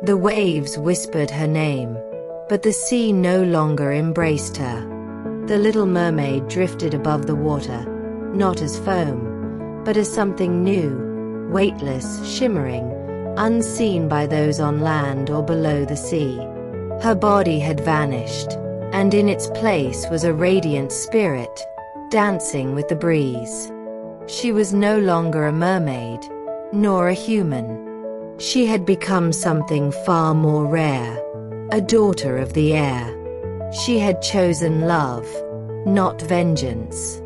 The waves whispered her name, but the sea no longer embraced her. The Little Mermaid drifted above the water, not as foam, but as something new, weightless, shimmering, unseen by those on land or below the sea. Her body had vanished, and in its place was a radiant spirit, dancing with the breeze. She was no longer a mermaid, nor a human. She had become something far more rare, a daughter of the air. She had chosen love, not vengeance.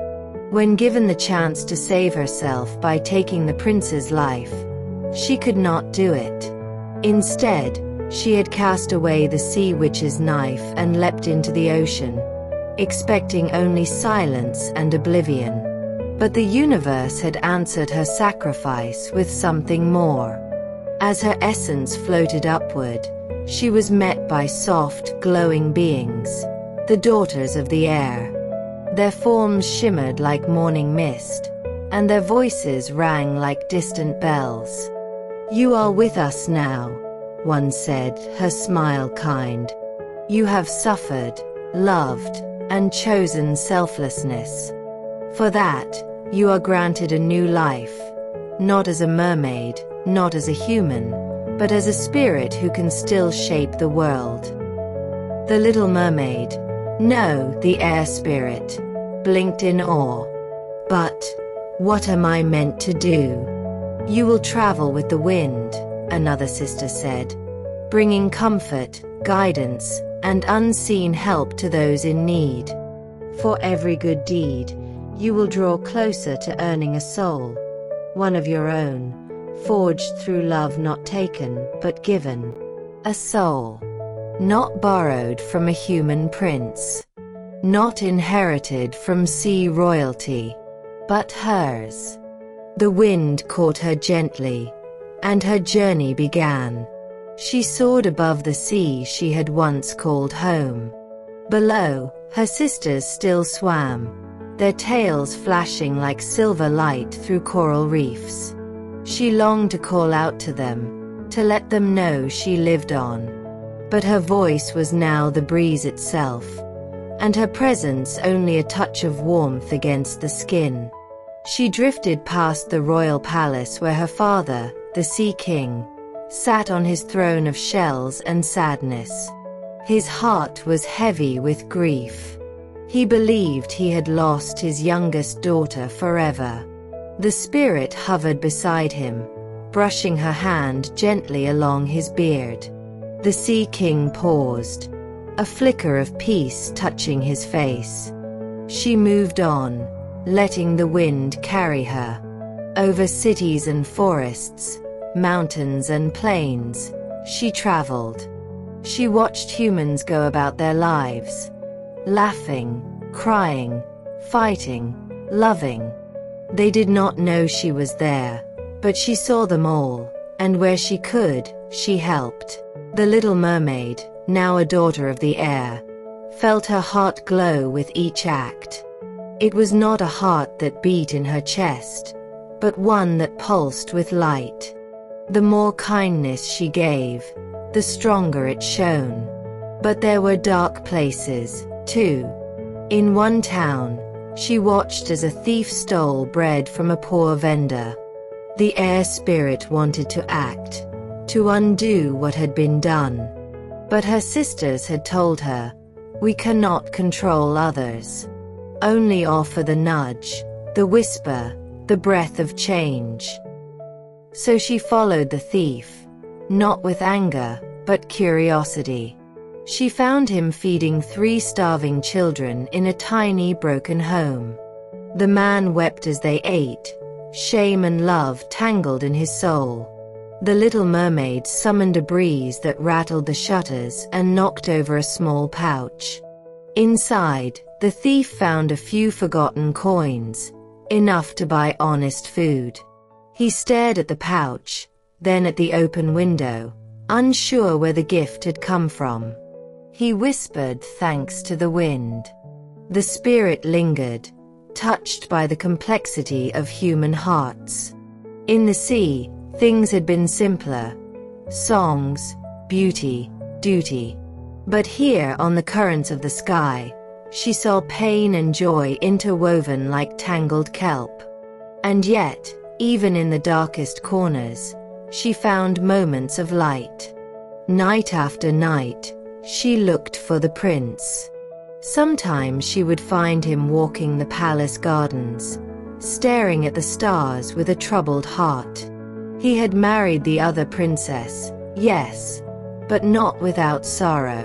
When given the chance to save herself by taking the prince's life, she could not do it. Instead, she had cast away the sea witch's knife and leapt into the ocean, expecting only silence and oblivion. But the universe had answered her sacrifice with something more. As her essence floated upward, she was met by soft, glowing beings, the daughters of the air. Their forms shimmered like morning mist, and their voices rang like distant bells. "You are with us now," one said, her smile kind. "You have suffered, loved, and chosen selflessness. For that, you are granted a new life, not as a mermaid, not as a human, but as a spirit who can still shape the world." The Little Mermaid, no, the air spirit, blinked in awe. "But what am I meant to do?" "You will travel with the wind," another sister said, "bringing comfort, guidance, and unseen help to those in need. For every good deed, you will draw closer to earning a soul, one of your own, forged through love not taken, but given. A soul, not borrowed from a human prince, not inherited from sea royalty, but hers." The wind caught her gently, and her journey began. She soared above the sea she had once called home. Below, her sisters still swam, their tails flashing like silver light through coral reefs. She longed to call out to them, to let them know she lived on. But her voice was now the breeze itself, and her presence only a touch of warmth against the skin. She drifted past the royal palace where her father, the Sea King, sat on his throne of shells and sadness. His heart was heavy with grief. He believed he had lost his youngest daughter forever. The spirit hovered beside him, brushing her hand gently along his beard. The Sea King paused, a flicker of peace touching his face. She moved on, letting the wind carry her. Over cities and forests, mountains and plains, she traveled. She watched humans go about their lives, laughing, crying, fighting, loving. They did not know she was there, but she saw them all, and where she could, she helped. The Little Mermaid, now a daughter of the air, felt her heart glow with each act. It was not a heart that beat in her chest, but one that pulsed with light. The more kindness she gave, the stronger it shone. But there were dark places, too. In one town, she watched as a thief stole bread from a poor vendor. The air spirit wanted to act, to undo what had been done. But her sisters had told her, "We cannot control others. Only offer the nudge, the whisper, the breath of change." So she followed the thief, not with anger, but curiosity. She found him feeding 3 starving children in a tiny broken home. The man wept as they ate, shame and love tangled in his soul. The Little Mermaid summoned a breeze that rattled the shutters and knocked over a small pouch. Inside, the thief found a few forgotten coins, enough to buy honest food. He stared at the pouch, then at the open window, unsure where the gift had come from. He whispered thanks to the wind. The spirit lingered, touched by the complexity of human hearts. In the sea, things had been simpler. Songs, beauty, duty. But here on the currents of the sky, she saw pain and joy interwoven like tangled kelp. And yet, even in the darkest corners, she found moments of light. Night after night, she looked for the prince. Sometimes she would find him walking the palace gardens, staring at the stars with a troubled heart. He had married the other princess, yes, but not without sorrow.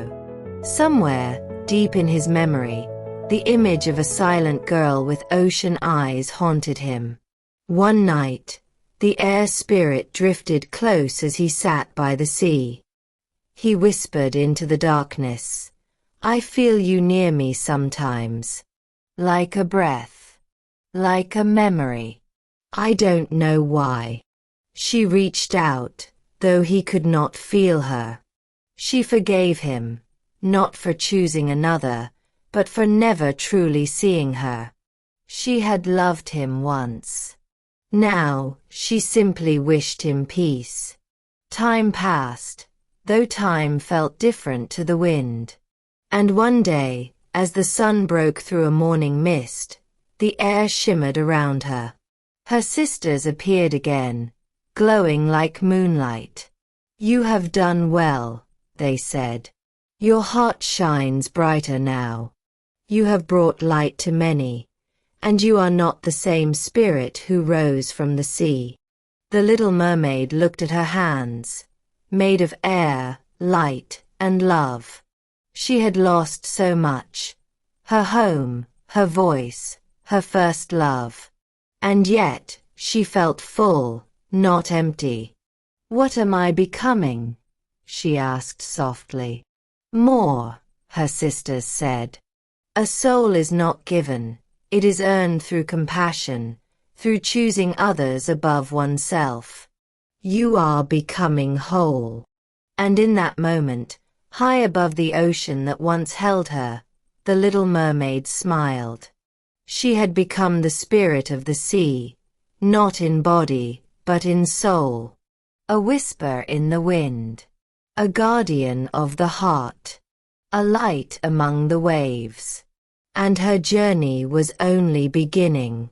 Somewhere, deep in his memory, the image of a silent girl with ocean eyes haunted him. One night, the air spirit drifted close as he sat by the sea. He whispered into the darkness, "I feel you near me sometimes. Like a breath. Like a memory. I don't know why." She reached out, though he could not feel her. She forgave him, not for choosing another, but for never truly seeing her. She had loved him once. Now, she simply wished him peace. Time passed, though time felt different to the wind. And one day, as the sun broke through a morning mist, the air shimmered around her. Her sisters appeared again, glowing like moonlight. "You have done well," they said. "Your heart shines brighter now. You have brought light to many, and you are not the same spirit who rose from the sea." The little mermaid looked at her hands, made of air, light, and love. She had lost so much: her home, her voice, her first love. And yet, she felt full, not empty. "What am I becoming?" she asked softly. "More," her sisters said. "A soul is not given, it is earned through compassion, through choosing others above oneself. You are becoming whole." And in that moment, high above the ocean that once held her, the little mermaid smiled. She had become the spirit of the sea, not in body, but in soul. A whisper in the wind. A guardian of the heart. A light among the waves. And her journey was only beginning.